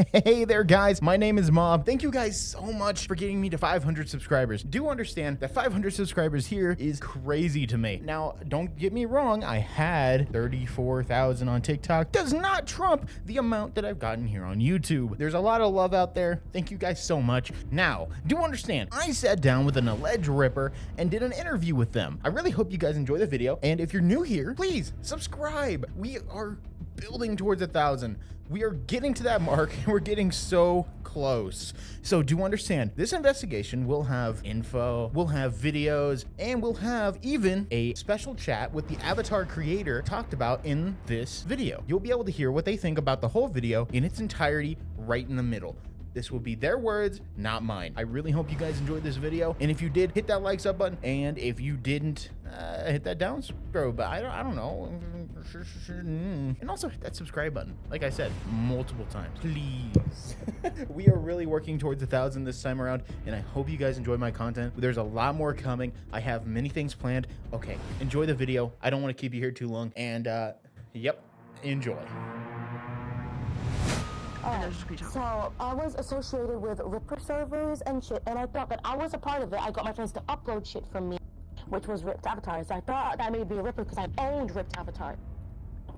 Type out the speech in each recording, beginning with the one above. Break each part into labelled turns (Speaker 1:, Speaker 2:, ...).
Speaker 1: Hey there guys, my name is Mob. Thank you guys so much for getting me to 500 subscribers. Do understand that 500 subscribers here is crazy to me. Now, don't get me wrong, I had 34,000 on TikTok. Does not trump the amount that I've gotten here on YouTube. There's a lot of love out there. Thank you guys so much. Now, do understand, I sat down with an alleged Ripper and did an interview with them. I really hope you guys enjoy the video, and if you're new here, please subscribe. We are building towards 1,000. We are getting to that mark and we're getting so close. So do understand, this investigation will have info, we'll have videos, and we'll have even a special chat with the avatar creator talked about in this video. You'll be able to hear what they think about the whole video in its entirety right in the middle. This will be their words, not mine. I really hope you guys enjoyed this video. And if you did, hit that like sub button. And if you didn't, hit that down bro. But I don't know. And also hit that subscribe button. Like I said, multiple times, please. We are really working towards 1,000 this time around. And I hope you guys enjoy my content. There's a lot more coming. I have many things planned. Okay, enjoy the video. I don't want to keep you here too long. And yep, enjoy.
Speaker 2: So I was associated with Ripper servers and shit, and I thought that I was a part of it. I got my friends to upload shit from me, which was ripped avatars. So I thought that I may be a Ripper because I owned ripped avatar.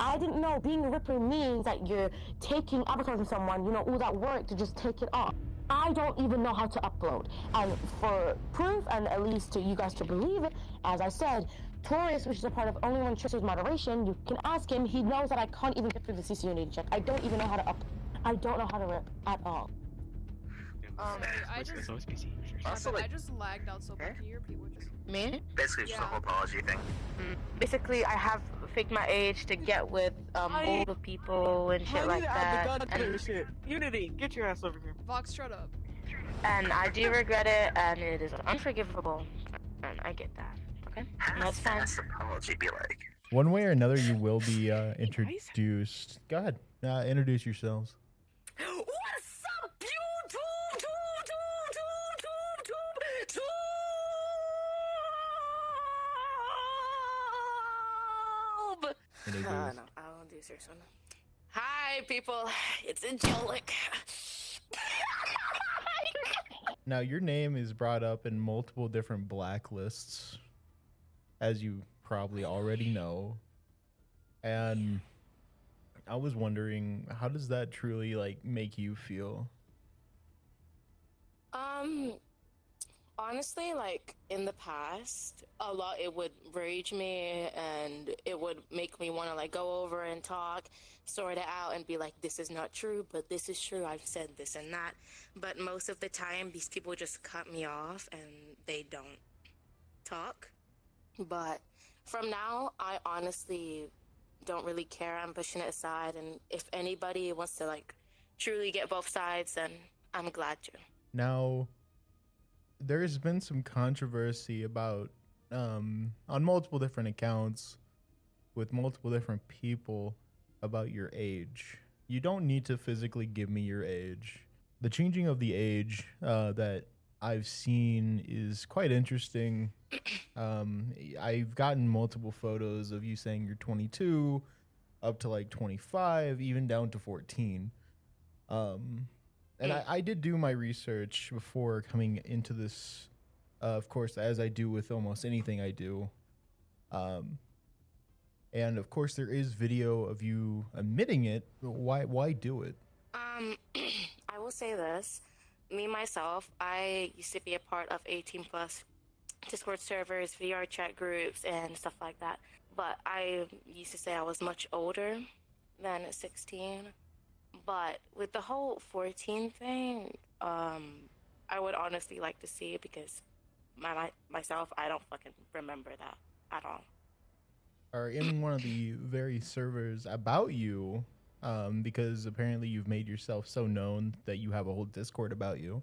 Speaker 2: I didn't know being a Ripper means that you're taking avatars from someone, you know, all that work to just take it off. I don't even know how to upload. And for proof, and at least to you guys to believe it, as I said, Taurus, which is a part of Only One Trister's moderation, you can ask him. He knows that I can't even get through the CC Unity check. I don't even know how to upload. I don't know how to rip at all.
Speaker 3: I just lagged out so bad. Can you repeat what just...
Speaker 2: Me?
Speaker 4: Basically, just a whole apology thing.
Speaker 2: Basically, I have faked my age to get with older people and shit like that.
Speaker 5: And shit. Unity, get your ass over here.
Speaker 3: Vox, shut up.
Speaker 2: And I do regret it, and it is unforgivable. And I get that. Okay?
Speaker 4: How
Speaker 2: That's fine.
Speaker 4: does apology be like?
Speaker 1: One way or another, you will be introduced. Go ahead. Introduce yourselves.
Speaker 2: What's up, YouTube? No, I won't do serious one. Hi, people. It's Angelic.
Speaker 1: Now, your name is brought up in multiple different blacklists, as you probably already know. And I was wondering, how does that truly like make you feel?
Speaker 2: Honestly, like in the past, a lot it would rage me and it would make me want to like go over and talk, sort it out and be like, this is not true, but this is true. I've said this and that. But most of the time, these people just cut me off and they don't talk. But from now, I honestly don't really care. I'm pushing it aside, and if anybody wants to like truly get both sides, then I'm glad to.
Speaker 1: Now, there's been some controversy about on multiple different accounts with multiple different people about your age. You don't need to physically give me your age. The changing of the age that I've seen is quite interesting. I've gotten multiple photos of you saying you're 22, up to like 25, even down to 14. And I did do my research before coming into this, of course, as I do with almost anything I do. And of course, there is video of you admitting it. Why do it?
Speaker 2: I will say this. Me, myself, I used to be a part of 18 plus Discord servers, VRChat groups, and stuff like that. But I used to say I was much older than 16. But with the whole 14 thing, I would honestly like to see it because myself, I don't fucking remember that at all.
Speaker 1: Or in one of the very servers about you, because apparently you've made yourself so known that you have a whole Discord about you.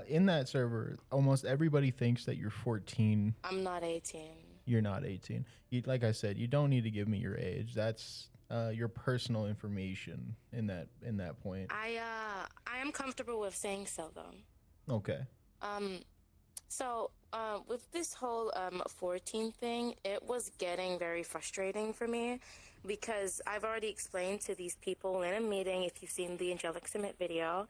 Speaker 1: In that server, almost everybody thinks that you're 14.
Speaker 2: I'm not 18.
Speaker 1: You're not 18. Like I said, you don't need to give me your age. That's your personal information in that point.
Speaker 2: I am comfortable with saying so though.
Speaker 1: Okay.
Speaker 2: So, with this whole 14 thing, it was getting very frustrating for me because I've already explained to these people in a meeting, if you've seen the Angelic Summit video,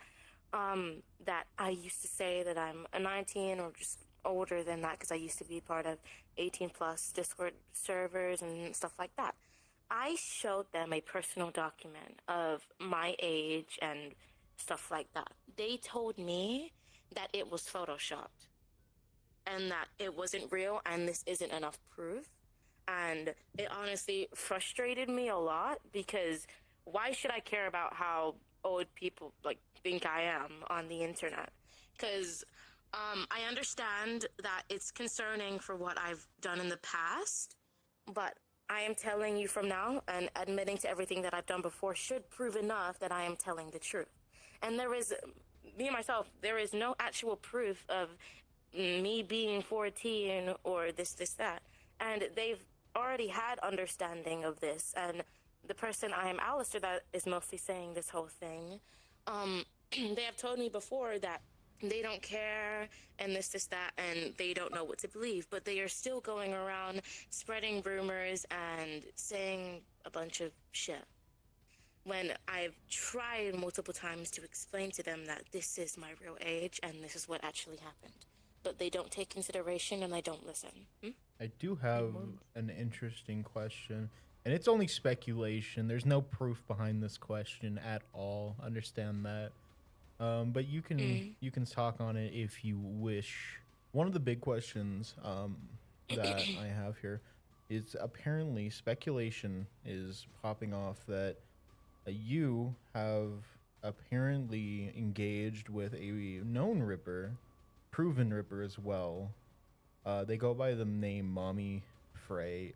Speaker 2: that I used to say that I'm a 19 or just older than that because I used to be part of 18 plus Discord servers and stuff like that. I showed them a personal document of my age and stuff like that. They told me that it was photoshopped and that it wasn't real and this isn't enough proof. And it honestly frustrated me a lot because why should I care about how old people like think I am on the internet? Because I understand that it's concerning for what I've done in the past, but I am telling you from now, and admitting to everything that I've done before should prove enough that I am telling the truth. And there is, me myself, there is no actual proof of me being 14 or this, that. And they've already had understanding of this. And the person I am, Alastor, that is mostly saying this whole thing, they have told me before that they don't care and this, that, and they don't know what to believe, but they are still going around spreading rumors and saying a bunch of shit. When I've tried multiple times to explain to them that this is my real age and this is what actually happened, but they don't take consideration and they don't listen.
Speaker 1: I do have an interesting question, and it's only speculation. There's no proof behind this question at all. Understand that. But you can talk on it if you wish. One of the big questions that I have here is apparently speculation is popping off that you have apparently engaged with a known Ripper, proven Ripper as well. They go by the name Mommy Fry,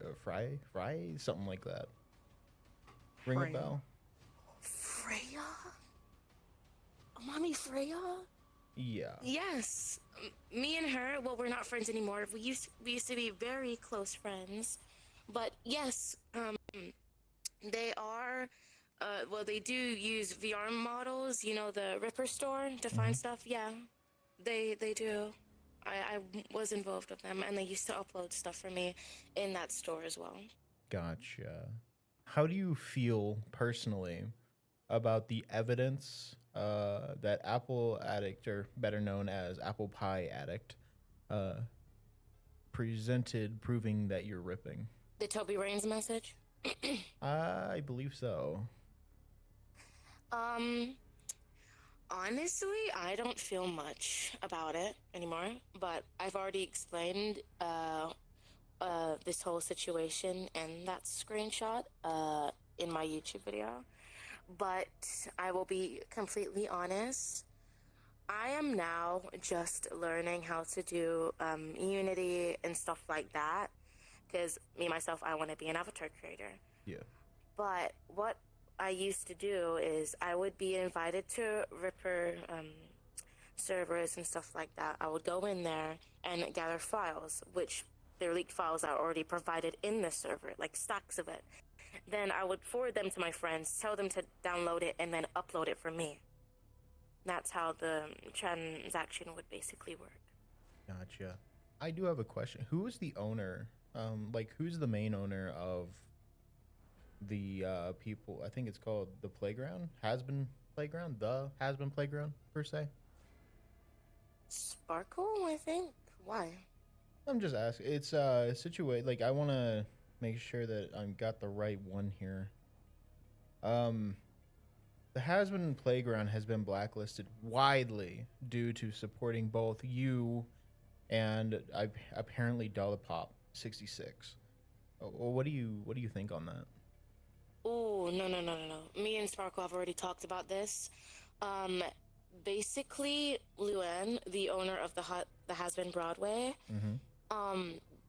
Speaker 1: something like that. Ring a bell?
Speaker 2: Freya? Mommy Freya?
Speaker 1: Yeah.
Speaker 2: Yes. Me and her, well, we're not friends anymore. We used to be very close friends. But yes, they are, well, they do use VR models, you know, the Ripper store to find stuff. Yeah, they do. I was involved with them, and they used to upload stuff for me in that store as well.
Speaker 1: Gotcha. How do you feel personally about the evidence that Apple Addict, or better known as Apple Pie Addict, presented proving that you're ripping?
Speaker 2: The Toby Raines message?
Speaker 1: I believe so.
Speaker 2: Honestly, I don't feel much about it anymore, but I've already explained this whole situation and that screenshot in my YouTube video. But I will be completely honest. I am now just learning how to do Unity and stuff like that. Because me, myself, I want to be an avatar creator.
Speaker 1: Yeah.
Speaker 2: But what I used to do is I would be invited to Ripper servers and stuff like that. I would go in there and gather files, which they're leaked files are already provided in the server, like stacks of it. Then I would forward them to my friends, tell them to download it, and then upload it for me. That's how the transaction would basically work.
Speaker 1: Gotcha. I do have a question. Who is the owner? Like, who's the main owner of the people? I think it's called the Playground? Hazbin Playground? The Hazbin Playground, per se?
Speaker 2: Sparkle, I think? Why?
Speaker 1: I'm just asking. It's situated, like, I want to make sure that I've got the right one here. The Hazbin Playground has been blacklisted widely due to supporting both you and apparently Dollapop 66. What do you think on that?
Speaker 2: Oh, no. Me and Sparkle have already talked about this. Basically, Luann, the owner of the Hazbin Broadway,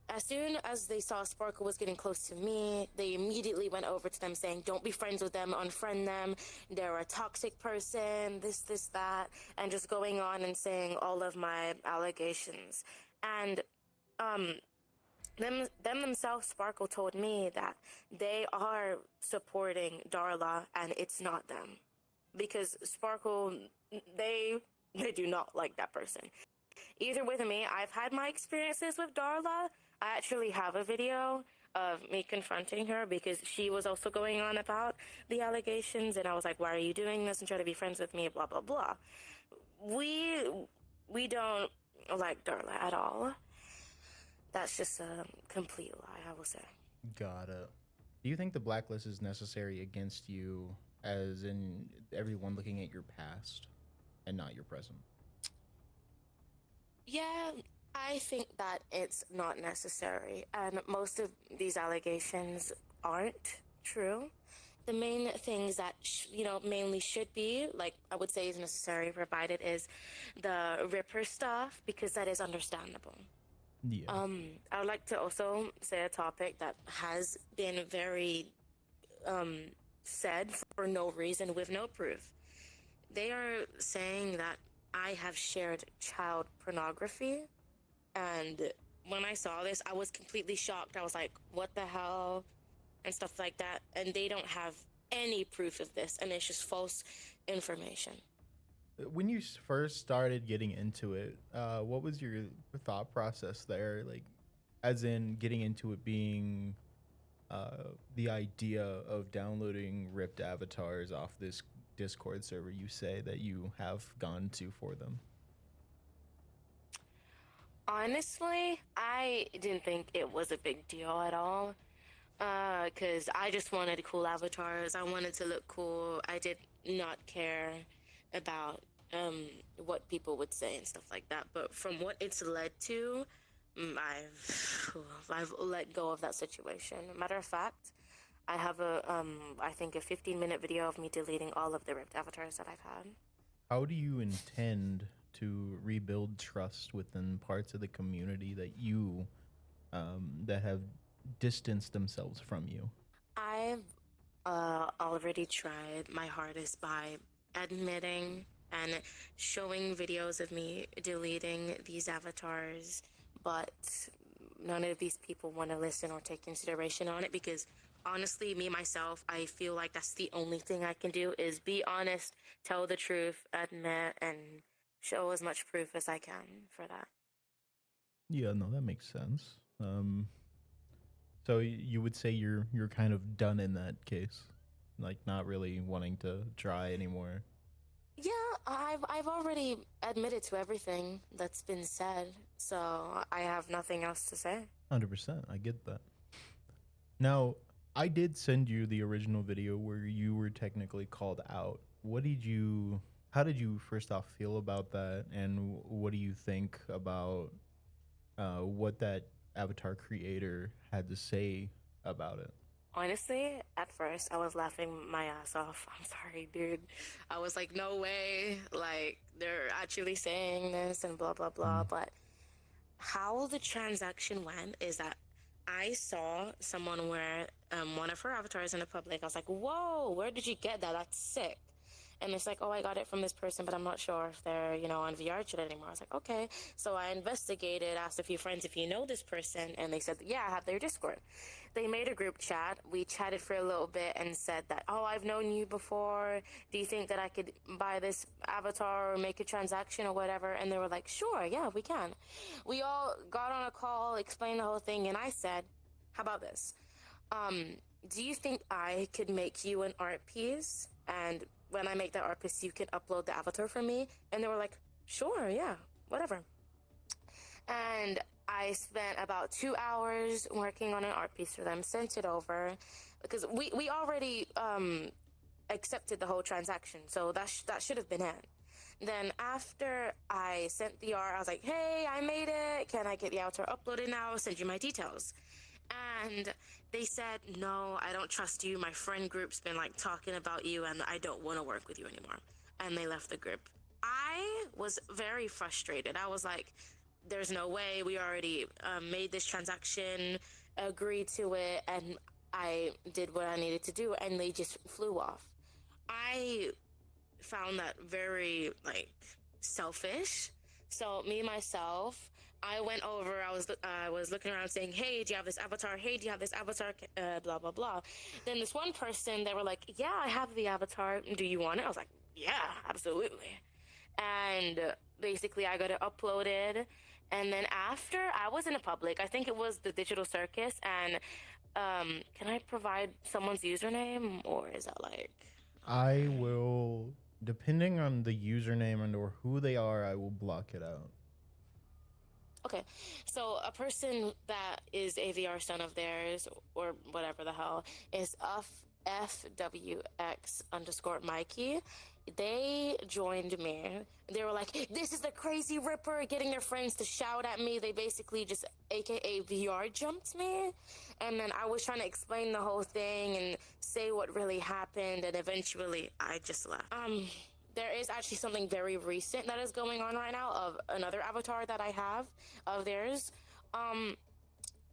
Speaker 2: as soon as they saw Sparkle was getting close to me, they immediately went over to them saying, don't be friends with them, unfriend them, they're a toxic person, this, that, and just going on and saying all of my allegations. And them themselves, Sparkle told me that they are supporting Darla and it's not them. Because Sparkle, they do not like that person. either with me, I've had my experiences with Darla. I actually have a video of me confronting her because she was also going on about the allegations, and I was like, why are you doing this, and try to be friends with me, blah, blah, blah. We don't like Darla at all. That's just a complete lie, I will say.
Speaker 1: Got it. Do you think the blacklist is necessary against you, as in everyone looking at your past and not your present?
Speaker 2: Yeah, I think that it's not necessary, and most of these allegations aren't true. The main things that, mainly should be, like, I would say is necessary provided is the Ripper stuff, because that is understandable.
Speaker 1: Yeah.
Speaker 2: I would like to also say a topic that has been very said for no reason with no proof. They are saying that I have shared child pornography, and when I saw this, I was completely shocked. I was like, what the hell? And stuff like that. And they don't have any proof of this, and it's just false information.
Speaker 1: When you first started getting into it, what was your thought process there? Like, as in getting into it being the idea of downloading ripped avatars off this Discord server you say that you have gone to for them?
Speaker 2: Honestly, I didn't think it was a big deal at all. Because I just wanted cool avatars. I wanted to look cool. I did not care about what people would say and stuff like that. But from what it's led to, I've let go of that situation. Matter of fact, I have I think a 15-minute video of me deleting all of the ripped avatars that I've had.
Speaker 1: How do you intend to rebuild trust within parts of the community that you that have distanced themselves from you?
Speaker 2: I've already tried my hardest by admitting and showing videos of me deleting these avatars, but none of these people want to listen or take consideration on it, because honestly, me, myself, I feel like that's the only thing I can do is be honest, tell the truth, admit, and show as much proof as I can for that.
Speaker 1: Yeah, no, that makes sense. So you would say you're kind of done in that case, like not really wanting to try anymore.
Speaker 2: Yeah, I've already admitted to everything that's been said, so I have nothing else to say.
Speaker 1: 100%, I get that. Now, I did send you the original video where you were technically called out. How did you first off feel about that, and what do you think about what that avatar creator had to say about it?
Speaker 2: Honestly, at first, I was laughing my ass off. I'm sorry, dude. I was like, no way. Like, they're actually saying this and blah, blah, blah. But how the transaction went is that I saw someone wear one of her avatars in the public. I was like, whoa, where did you get that? That's sick. And it's like, oh, I got it from this person, but I'm not sure if they're, on VRChat anymore. I was like, okay. So I investigated, asked a few friends if you know this person, and they said, yeah, I have their Discord. They made a group chat. We chatted for a little bit and said that, oh, I've known you before. Do you think that I could buy this avatar or make a transaction or whatever? And they were like, sure, yeah, we can. We all got on a call, explained the whole thing, and I said, how about this? Do you think I could make you an art piece? And when I make that art piece, you can upload the avatar for me? And they were like, sure, yeah, whatever. And I spent about 2 hours working on an art piece for them, sent it over, because we already accepted the whole transaction, so that should have been it. Then after I sent the art, I was like, hey, I made it. Can I get the avatar uploaded now? I'll send you my details. And they said, no, I don't trust you. My friend group's been like talking about you, and I don't want to work with you anymore. And they left the group. I was very frustrated. I was like, there's no way. We already made this transaction, agreed to it, and I did what I needed to do, and they just flew off. I found that very selfish. So me, myself, I went over, I was looking around saying, hey, do you have this avatar? Hey, do you have this avatar? Blah, blah, blah. Then this one person, they were like, yeah, I have the avatar. Do you want it? I was like, yeah, absolutely. and basically I got it uploaded. And then after, I was in a public, I think it was the Digital Circus, and can I provide someone's username, or is that like...
Speaker 1: I will, depending on the username and or who they are, I will block it out.
Speaker 2: Okay, so a person that is a VR son of theirs, or whatever the hell, is FWX_Mikey. They joined me. They were like, this is the crazy Ripper, getting their friends to shout at me. They basically just AKA VR jumped me. And then I was trying to explain the whole thing and say what really happened, and eventually I just left. There is actually something very recent that is going on right now of another avatar that I have of theirs.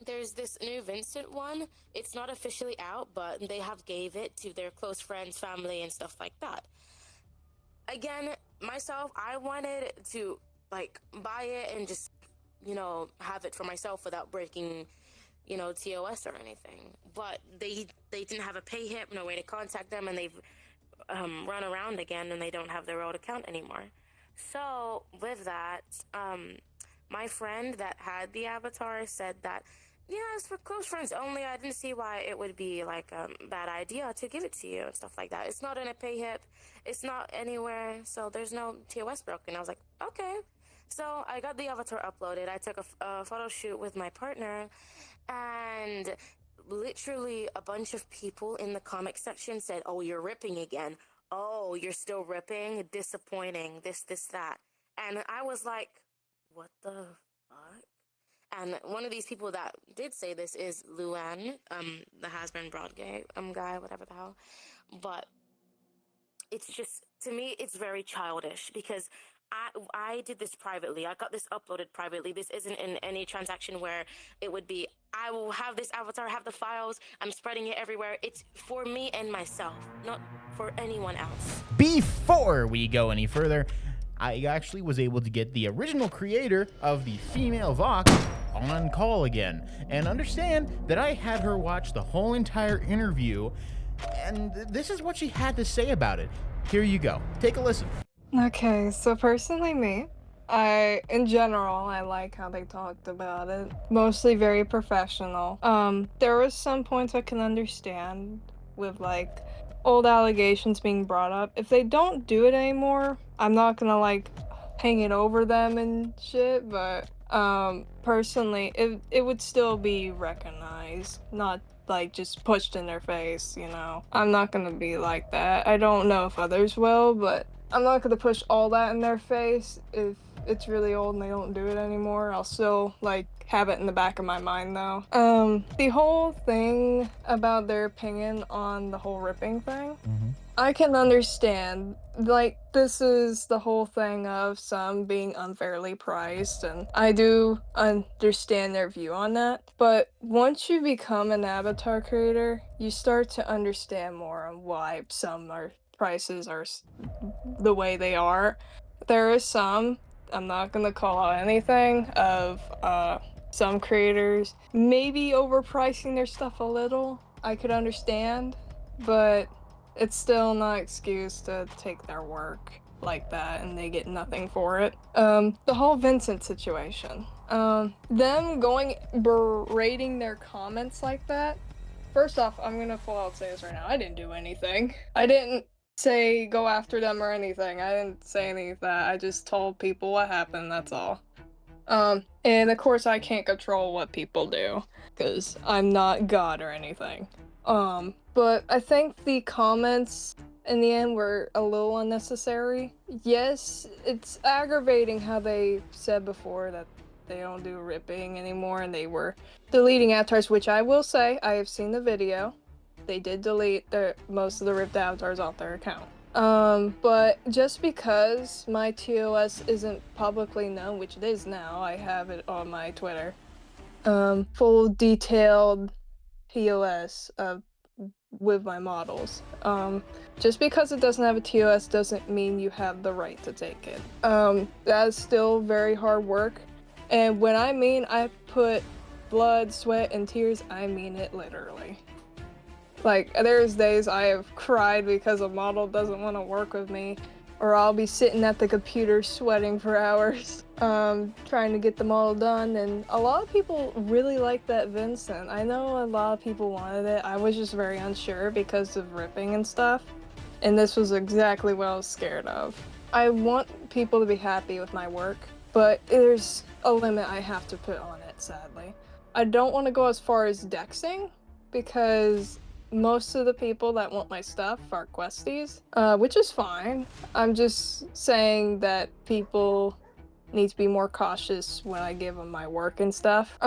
Speaker 2: There's this new Vincent one. It's not officially out, but they have gave it to their close friends, family, and stuff like that. Again, myself, I wanted to like buy it and just, you know, have it for myself without breaking, you know, TOS or anything. But they didn't have a pay hip, no way to contact them, and they've run around again, and they don't have their old account anymore. So with that, my friend that had the avatar said that, yeah, it's for close friends only. I didn't see why it would be like a bad idea to give it to you and stuff like that. It's not in a pay hip, it's not anywhere, so there's no TOS broken. I was like, okay. So I got the avatar uploaded. I took a photo shoot with my partner, and literally a bunch of people in the comment section said, oh, you're ripping again. Oh, you're still ripping? Disappointing. This, that. And I was like, what the fuck? And one of these people that did say this is Luan, the Hazbin Broadgate guy, whatever the hell. But it's just, to me, it's very childish, because I did this privately. I got this uploaded privately. This isn't in any transaction where it would be, I will have this avatar, have the files, I'm spreading it everywhere. It's for me and myself, not for anyone else.
Speaker 1: Before we go any further, I actually was able to get the original creator of the female Vox on call again, and understand that I had her watch the whole entire interview, and this is what she had to say about it. Here you go. Take a listen.
Speaker 6: Okay, so personally me, in general, I like how they talked about it. Mostly very professional. There was some points I can understand with like old allegations being brought up. If they don't do it anymore, I'm not gonna like hang it over them and shit, but personally, it would still be recognized, not like just pushed in their face, you know. I'm not gonna be like that. I don't know if others will, but I'm not gonna push all that in their face. If it's really old and they don't do it anymore, I'll still like have it in the back of my mind though. The whole thing about their opinion on the whole ripping thing, I can understand. Like, this is the whole thing of some being unfairly priced, and I do understand their view on that. But once you become an avatar creator, you start to understand more on why some prices are the way they are. There is some, I'm not gonna call out anything, of some creators maybe overpricing their stuff a little. I could understand, but it's still not excuse to take their work like that and they get nothing for it. The whole Vincent situation, them going berating their comments like that. First off, I'm gonna full out say this right now. I didn't do anything. I didn't say go after them or anything. I didn't say any of that. I just told people what happened, that's all. And of course I can't control what people do, because I'm not God or anything. But I think the comments in the end were a little unnecessary. Yes, it's aggravating how they said before that they don't do ripping anymore and they were deleting avatars, which I will say, I have seen the video. They did delete most of the ripped avatars off their account. But just because my TOS isn't publicly known, which it is now, I have it on my Twitter, full detailed TOS with my models. Just because it doesn't have a TOS doesn't mean you have the right to take it. That is still very hard work. And when I mean I put blood, sweat, and tears, I mean it literally. Like, there's days I have cried because a model doesn't want to work with me, or I'll be sitting at the computer sweating for hours, trying to get them all done. And a lot of people really like that Vincent. I know a lot of people wanted it. I was just very unsure because of ripping and stuff. And this was exactly what I was scared of. I want people to be happy with my work, but there's a limit I have to put on it, sadly. I don't want to go as far as dexing, because most of the people that want my stuff are questies, which is fine. I'm just saying that people need to be more cautious when I give them my work and stuff.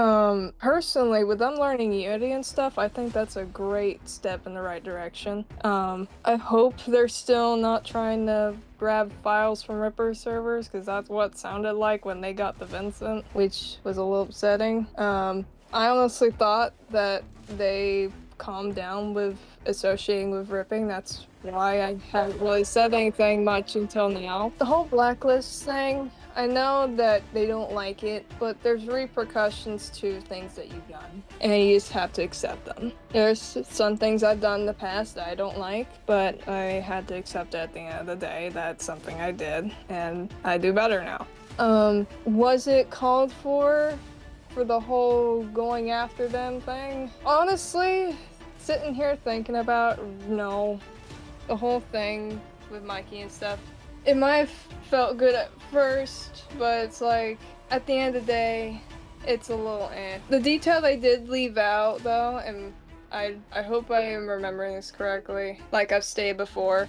Speaker 6: Personally, with them learning Unity and stuff, I think that's a great step in the right direction. I hope they're still not trying to grab files from Ripper servers, because that's what it sounded like when they got the Vincent, which was a little upsetting. I honestly thought that they calmed down with associating with ripping. That's why I haven't really said anything much until now. The whole blacklist thing, I know that they don't like it, but there's repercussions to things that you've done, and you just have to accept them. There's some things I've done in the past that I don't like, but I had to accept it at the end of the day. That's something I did, and I do better now. Was it called for the whole going after them thing? Honestly, sitting here thinking about, no, the whole thing with Mikey and stuff, it might have felt good at first, but it's like, at the end of the day, it's a little eh. The detail they did leave out, though, and I hope I am remembering this correctly, like I've stated before,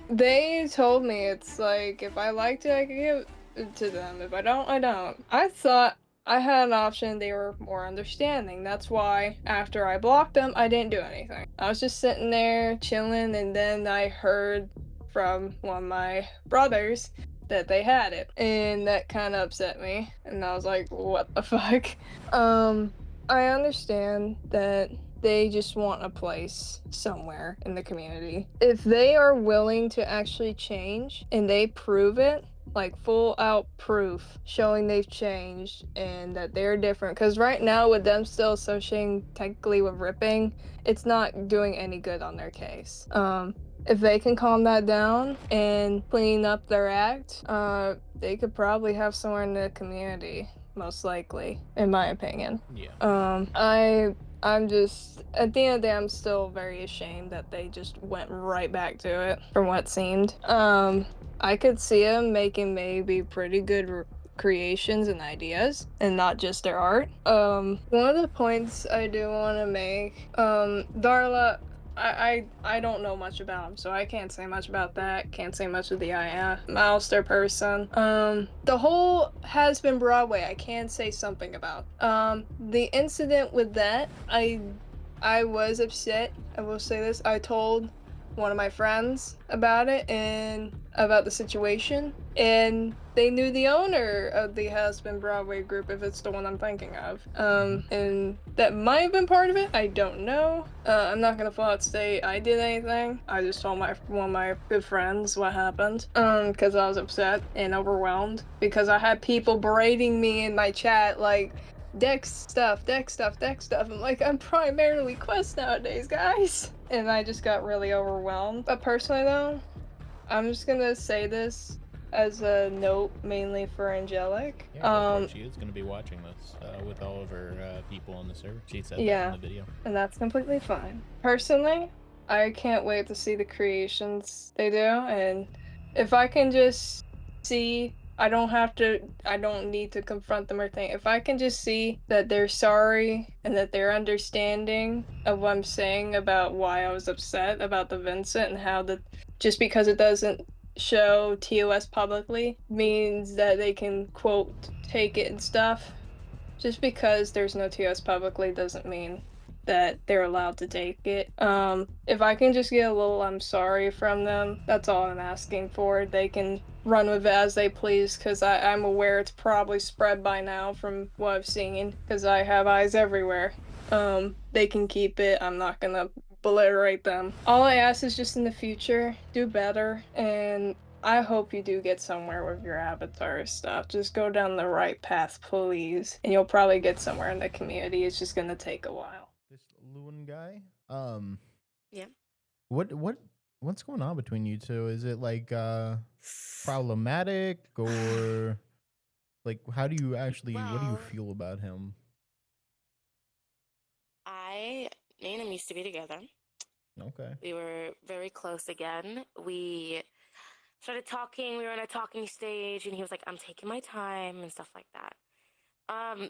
Speaker 6: they told me it's like, if I liked it, I could give it to them. If I don't, I don't. I thought I had an option, they were more understanding. That's why after I blocked them, I didn't do anything. I was just sitting there chilling, and then I heard from one of my brothers that they had it, and that kind of upset me, and I was like, what the fuck? I understand that they just want a place somewhere in the community. If they are willing to actually change and they prove it, like full out proof showing they've changed and that they're different, because right now with them still associating technically with ripping, it's not doing any good on their case. If they can calm that down and clean up their act, they could probably have somewhere in the community, most likely, in my opinion.
Speaker 1: Yeah.
Speaker 6: I'm just, at the end of the day, I'm still very ashamed that they just went right back to it from what seemed. I could see them making maybe pretty good creations and ideas, and not just their art. One of the points I do want to make, Darla, I don't know much about him, so I can't say much about that. Can't say much of the Alastor person. The whole Hazbin Broadway, I can say something about. The incident with that, I was upset. I will say this. I told one of my friends about it and about the situation, and they knew the owner of the Hazbin Broadway group, if it's the one I'm thinking of. And that might have been part of it. I don't know. I'm not gonna flat say I did anything. I just told one of my good friends what happened. Because I was upset and overwhelmed because I had people berating me in my chat like, Dex stuff. I'm like, I'm primarily quest nowadays, guys. And I just got really overwhelmed. But personally though, I'm just gonna say this as a note mainly for Angelic.
Speaker 1: Yeah, she is gonna be watching this with all of her people on the server. She said that in the video.
Speaker 6: And that's completely fine. Personally, I can't wait to see the creations they do, and if I can just see, I don't need to confront them or think. If I can just see that they're sorry and that they're understanding of what I'm saying about why I was upset about the Vincent and how just because it doesn't show TOS publicly means that they can, quote, take it and stuff. Just because there's no TOS publicly doesn't mean that they're allowed to take it. If I can just get a little I'm sorry from them, that's all I'm asking for. They can run with it as they please, because I'm aware it's probably spread by now from what I've seen, because I have eyes everywhere. They can keep it. I'm not gonna beliterate them. All I ask is just in the future, do better, and I hope you do get somewhere with your avatar stuff. Just go down the right path, please, and you'll probably get somewhere in the community. It's just gonna take a while.
Speaker 1: This Lewin guy,
Speaker 7: Yeah.
Speaker 1: what what's going on between you two? Is it like problematic, or like how do you actually what do you feel about him?
Speaker 2: Me and him used to be together.
Speaker 1: Okay.
Speaker 2: We were very close again. We started talking. We were in a talking stage, and he was like, "I'm taking my time" and stuff like that.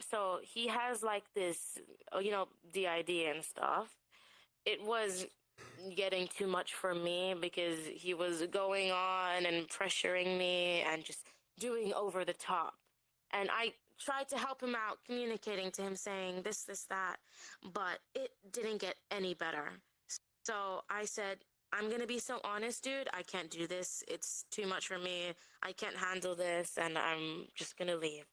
Speaker 2: So he has like this, DID and stuff. It was getting too much for me because he was going on and pressuring me and just doing over the top. And I tried to help him out, communicating to him, saying this, that, but it didn't get any better. So I said, I'm going to be so honest, dude. I can't do this. It's too much for me. I can't handle this, and I'm just going to leave.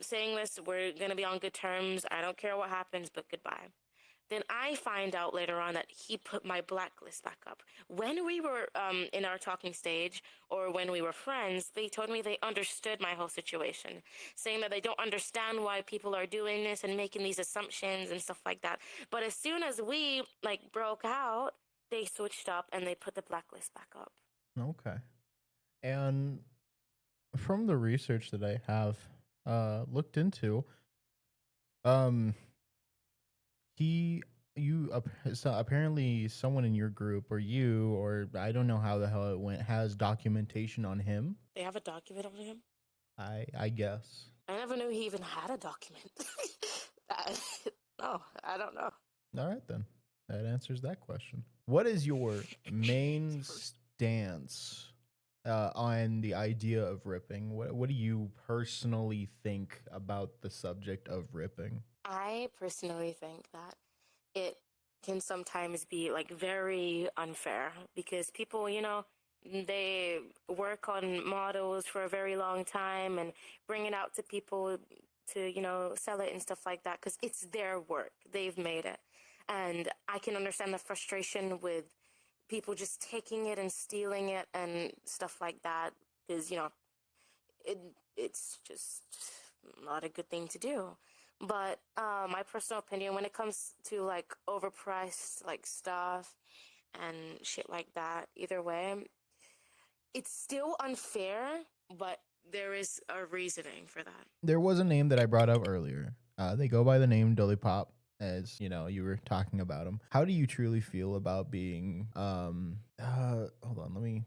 Speaker 2: Saying this, we're going to be on good terms. I don't care what happens, but goodbye. Then I find out later on that he put my blacklist back up. When we were in our talking stage, or when we were friends, they told me they understood my whole situation, saying that they don't understand why people are doing this and making these assumptions and stuff like that. But as soon as we broke out, they switched up and they put the blacklist back up.
Speaker 1: Okay. And from the research that I have looked into, apparently someone in your group, or you, or I don't know how the hell it went, has documentation on him.
Speaker 2: They have a document on him?
Speaker 1: I guess.
Speaker 2: I never knew he even had a document. No, I don't know.
Speaker 1: All right, then. That answers that question. What is your main stance on the idea of ripping? What do you personally think about the subject of ripping?
Speaker 2: I personally think that it can sometimes be very unfair because people, they work on models for a very long time and bring it out to people to, sell it and stuff like that because it's their work. They've made it. And I can understand the frustration with people just taking it and stealing it and stuff like that because, it's just not a good thing to do. But my personal opinion, when it comes to overpriced stuff and shit like that, either way, it's still unfair, but there is a reasoning for that.
Speaker 1: There was a name that I brought up earlier. They go by the name Dolly Pop, as you were talking about them. How do you truly feel about being hold on, let me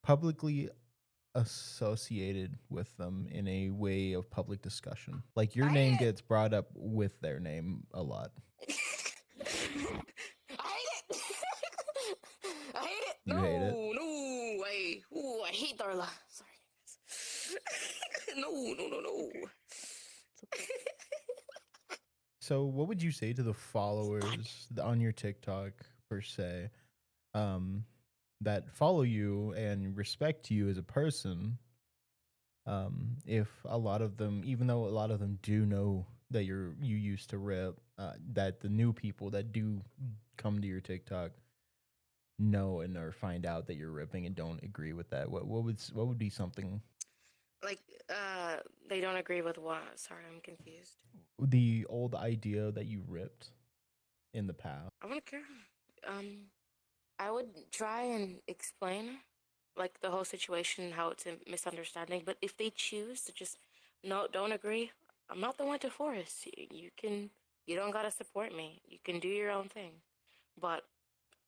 Speaker 1: publicly associated with them in a way of public discussion? Like your name gets brought up with their name a lot.
Speaker 2: I hate it. I hate it.
Speaker 1: You hate it?
Speaker 2: I hate Darla. Sorry. No.
Speaker 1: So what would you say to the followers on your TikTok per se, that follow you and respect you as a person, if a lot of them, even though a lot of them do know that you used to rip, that the new people that do come to your TikTok know and or find out that you're ripping and don't agree with that, what would be something?
Speaker 2: They don't agree with what? Sorry, I'm confused.
Speaker 1: The old idea that you ripped in the past.
Speaker 2: I wouldn't care. I would try and explain the whole situation, how it's a misunderstanding. But if they choose to just don't agree, I'm not the one to force. You don't gotta support me. You can do your own thing. But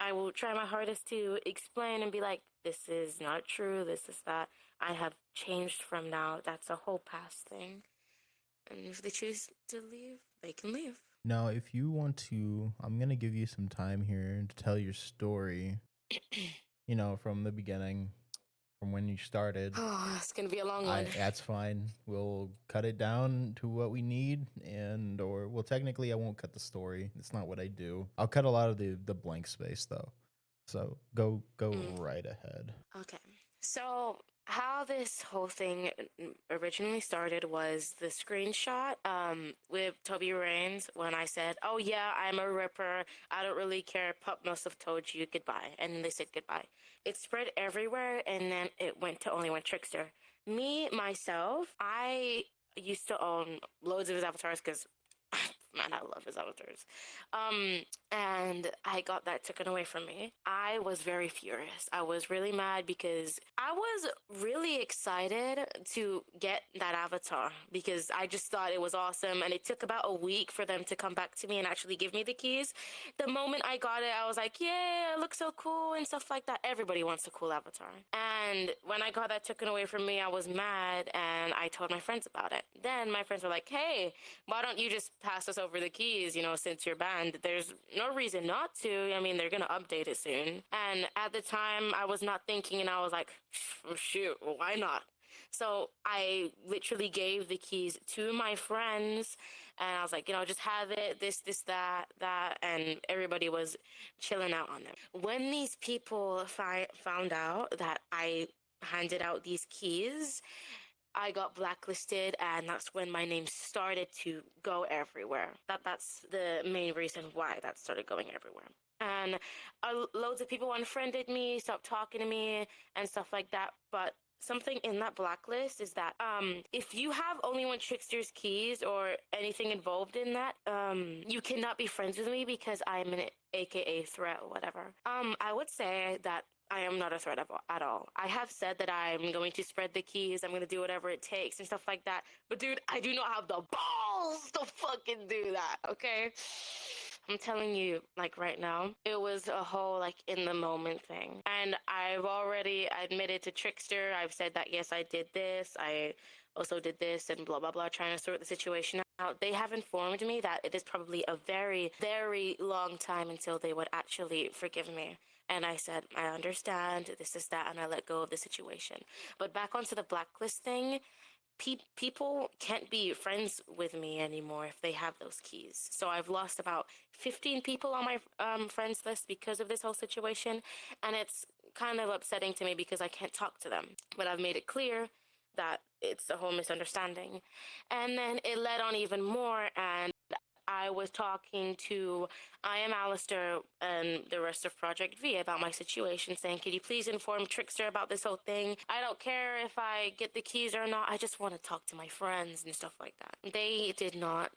Speaker 2: I will try my hardest to explain and be like, this is not true, this is that. I have changed from now. That's a whole past thing. And if they choose to leave, they can leave.
Speaker 1: Now, if you want to, I'm going to give you some time here to tell your story, from the beginning, from when you started.
Speaker 2: Oh, it's going to be a long one.
Speaker 1: That's fine. We'll cut it down to what we need, technically I won't cut the story. It's not what I do. I'll cut a lot of the blank space though. So go right ahead.
Speaker 2: Okay. So how this whole thing originally started was the screenshot with Toby Raines when I said, oh yeah, I'm a ripper, I don't really care, Pup must have told you goodbye. And then they said goodbye. It spread everywhere, and then it went to Only One Trickster. Me, myself, I used to own loads of his avatars because man, I love his avatars. And I got that taken away from me. I was very furious. I was really mad because I was really excited to get that avatar because I just thought it was awesome. And it took about a week for them to come back to me and actually give me the keys. The moment I got it, I was like, yeah, it looks so cool and stuff like that. Everybody wants a cool avatar. And when I got that taken away from me, I was mad and I told my friends about it. Then my friends were like, hey, why don't you just pass us over the keys, you know, since you're banned? There's no reason not to. I mean, they're going to update it soon. And at the time, I was not thinking, and I was like, oh, shoot, why not? So I literally gave the keys to my friends, and I was like, you know, just have it, this, that, and everybody was chilling out on them. When these people found out that I handed out these keys, I got blacklisted, and that's when my name started to go everywhere. That's the main reason why that started going everywhere. And loads of people unfriended me, stopped talking to me, and stuff like that. But something in that blacklist is that if you have only one Trickster's keys or anything involved in that, you cannot be friends with me because I'm an AKA threat or whatever. I would say that I am not a threat at all. I have said that I'm going to spread the keys, I'm going to do whatever it takes and stuff like that. But dude, I do not have the balls to fucking do that, okay? I'm telling you, like right now, it was a whole like in the moment thing. And I've already admitted to Trickster. I've said that, yes, I did this. I also did this and blah, blah, blah, trying to sort the situation out. They have informed me that it is probably a very, very long time until they would actually forgive me. And I said, I understand, this is that, and I let go of the situation. But back onto the blacklist thing, people can't be friends with me anymore if they have those keys. So I've lost about 15 people on my friends list because of this whole situation. And it's kind of upsetting to me because I can't talk to them. But I've made it clear that it's a whole misunderstanding. And then it led on even more, and I was talking to I Am Alastor and the rest of Project V about my situation, saying, could you please inform Trickster about this whole thing? I don't care if I get the keys or not. I just want to talk to my friends and stuff like that. They did not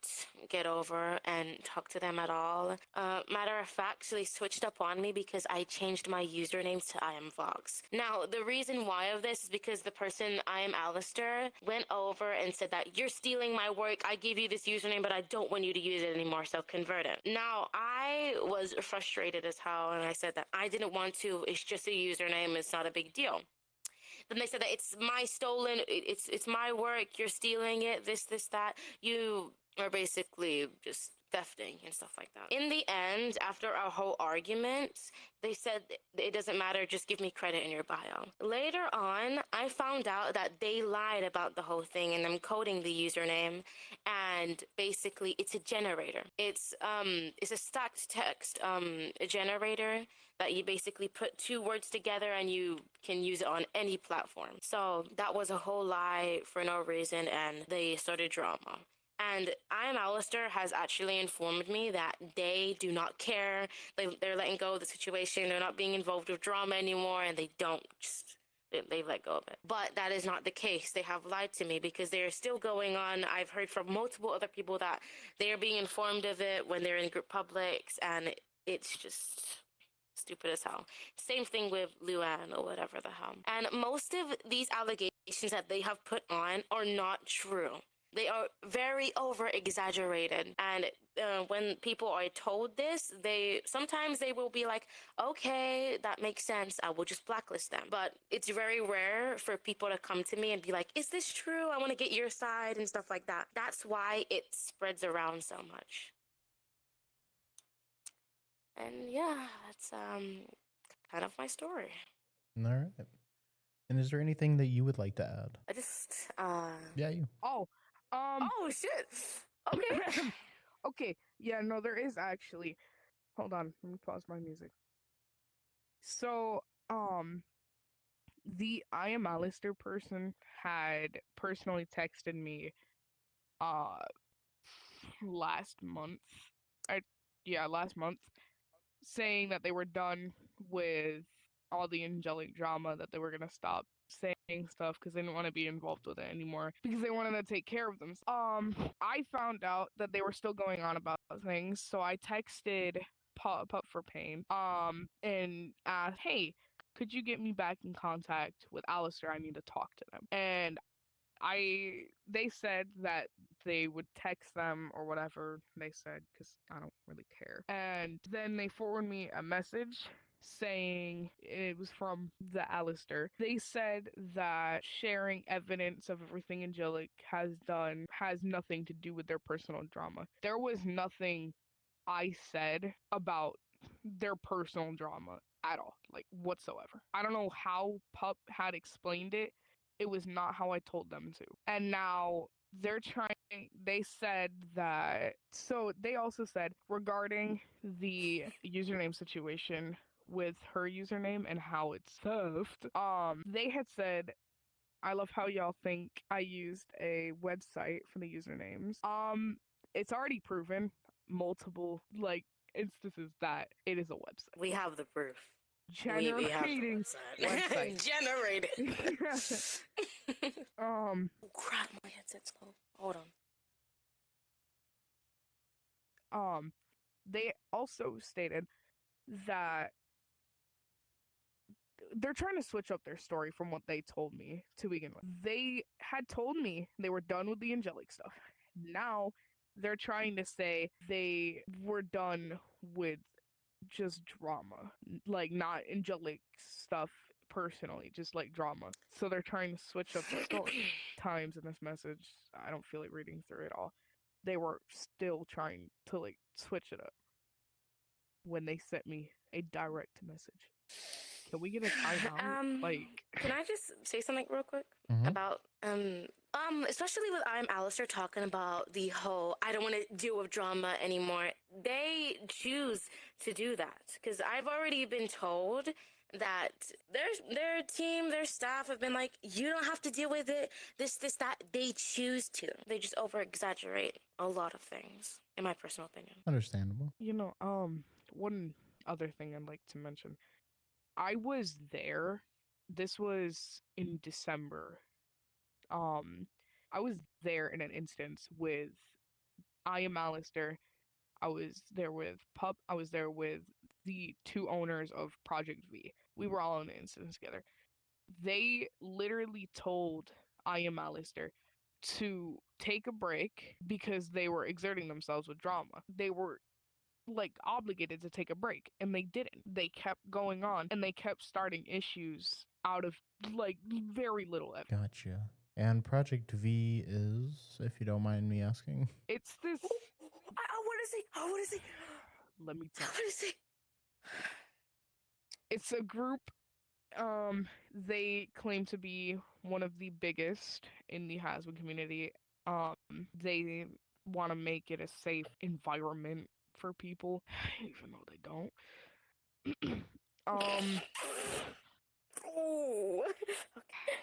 Speaker 2: get over and talk to them at all. Matter of fact, they switched up on me because I changed my username to I Am Vox. Now, the reason why of this is because the person I Am Alastor went over and said that you're stealing my work. I give you this username, but I don't want you to use it anymore, so convert it. Now, I was frustrated as hell, and I said that I didn't want to. It's just a username. It's not a big deal. Then they said that it's my stolen, it's my work, you're stealing it, this, that. You are basically just thefting and stuff like that. In the end, after our whole argument, they said it doesn't matter, just give me credit in your bio. Later on, I found out that they lied about the whole thing, and I'm coding the username, and basically it's a generator. It's a stacked text a generator that you basically put two words together and you can use it on any platform. So that was a whole lie for no reason, and they started drama. And I Am Alastor has actually informed me that they do not care. They're letting go of the situation. They're not being involved with drama anymore, and they don't just, they let go of it. But that is not the case. They have lied to me because they are still going on. I've heard from multiple other people that they are being informed of it when they're in group publics, and it's just stupid as hell. Same thing with Luan or whatever the hell. And most of these allegations that they have put on are not true. They are very over-exaggerated, and when people are told this, sometimes they will be like, okay, that makes sense, I will just blacklist them. But it's very rare for people to come to me and be like, is this true? I want to get your side and stuff like that. That's why it spreads around so much. And yeah, that's kind of my story.
Speaker 1: All right. And is there anything that you would like to add?
Speaker 2: I just
Speaker 1: Yeah, you.
Speaker 5: Oh,
Speaker 2: oh shit. Okay.
Speaker 5: okay. Yeah, no, there is actually. Hold on, let me pause my music. So, the I Am Alastor person had personally texted me, last month. Last month, saying that they were done with all the angelic drama, that they were gonna stop saying stuff because they didn't want to be involved with it anymore because they wanted to take care of them. I found out that they were still going on about things, so I texted Pup for Pain and asked, hey, could you get me back in contact with Alastor? I need to talk to them. And they said that they would text them or whatever they said because I don't really care. And then they forwarded me a message saying it was from the Alastor. They said that sharing evidence of everything Angelic has done has nothing to do with their personal drama. There was nothing I said about their personal drama at all, like whatsoever. I don't know how Pup had explained it. It was not how I told them to. And now they said that, so they also said regarding the username situation with her username and how it's stuffed, they had said, I love how y'all think I used a website for the usernames. It's already proven multiple, like, instances that it is a website.
Speaker 7: We have the proof.
Speaker 5: Generating
Speaker 7: we have the
Speaker 5: website.
Speaker 7: Generating.
Speaker 5: Oh
Speaker 7: crap, my headset's low. Hold
Speaker 5: on. They also stated that they're trying to switch up their story from what they told me to begin with. They had told me they were done with the Angelic stuff. Now they're trying to say they were done with just drama, like not Angelic stuff personally, just like drama. So they're trying to switch up the story. Times in this message, I don't feel like reading through it all. They were still trying to like switch it up when they sent me a direct message. Can we get a timeout?
Speaker 7: Can I just say something real quick about especially with I'm Alastor talking about the whole I don't want to deal with drama anymore. They choose to do that because I've already been told that their team, their staff have been like, you don't have to deal with it. This, that. They choose to. They just over exaggerate a lot of things, in my personal opinion.
Speaker 1: Understandable.
Speaker 5: You know, one other thing I'd like to mention. I was there. This was in December. I was there in an instance with I Am Alastor. I was there with Pup. I was there with the two owners of Project V. We were all in an instance together. They literally told I Am Alastor to take a break because they were exerting themselves with drama. They were like obligated to take a break and they didn't. They kept going on and they kept starting issues out of like very little effort.
Speaker 1: Gotcha. And Project V is, if you don't mind me asking?
Speaker 5: It's this.
Speaker 7: I want to see.
Speaker 5: Let me tell
Speaker 7: you. I want to see.
Speaker 5: It's a group. They claim to be one of the biggest in the Hazbin community. They want to make it a safe environment for people, even though they don't.
Speaker 7: Oh, okay.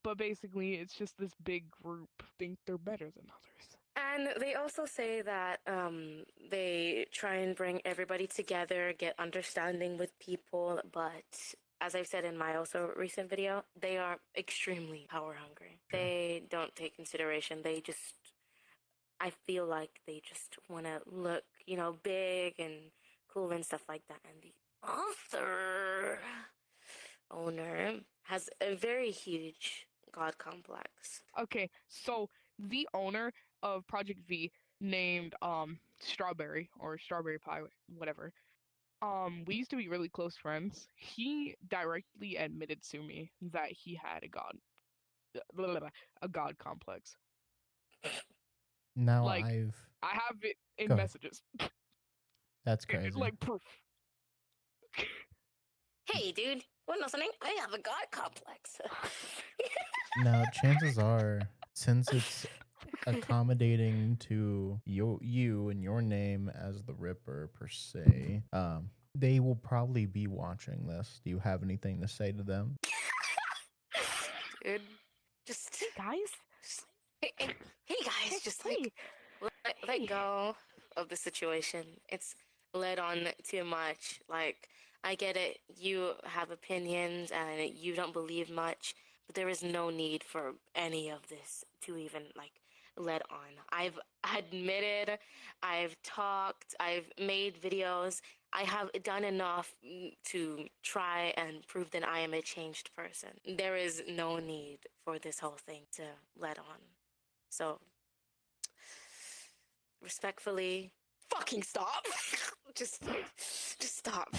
Speaker 5: But basically, it's just this big group think they're better than others.
Speaker 7: And they also say that they try and bring everybody together, get understanding with people, but as I've said in my also recent video, they are extremely power hungry. Yeah. They don't take consideration. They just, I feel like they just want to look, you know, big and cool and stuff like that. And the author owner has a very huge god complex.
Speaker 5: Okay, so the owner of Project V, named Strawberry or Strawberry Pie, whatever. We used to be really close friends. He directly admitted to me that he had a god complex.
Speaker 1: Now
Speaker 5: like,
Speaker 1: I
Speaker 5: have it in messages.
Speaker 1: That's crazy.
Speaker 5: Like proof.
Speaker 7: Hey, dude, wanna know something? I have a god complex.
Speaker 1: Now, chances are, since it's accommodating to you and your name as the Ripper per se, they will probably be watching this. Do you have anything to say to them?
Speaker 7: Dude, just
Speaker 5: guys.
Speaker 7: Hey guys, just like let go of the situation. It's led on too much. Like, I get it. You have opinions and you don't believe much, there is no need for any of this to even like let on. I've admitted, I've talked, I've made videos. I have done enough to try and prove that I am a changed person. There is no need for this whole thing to let on. So, respectfully, fucking stop. just stop.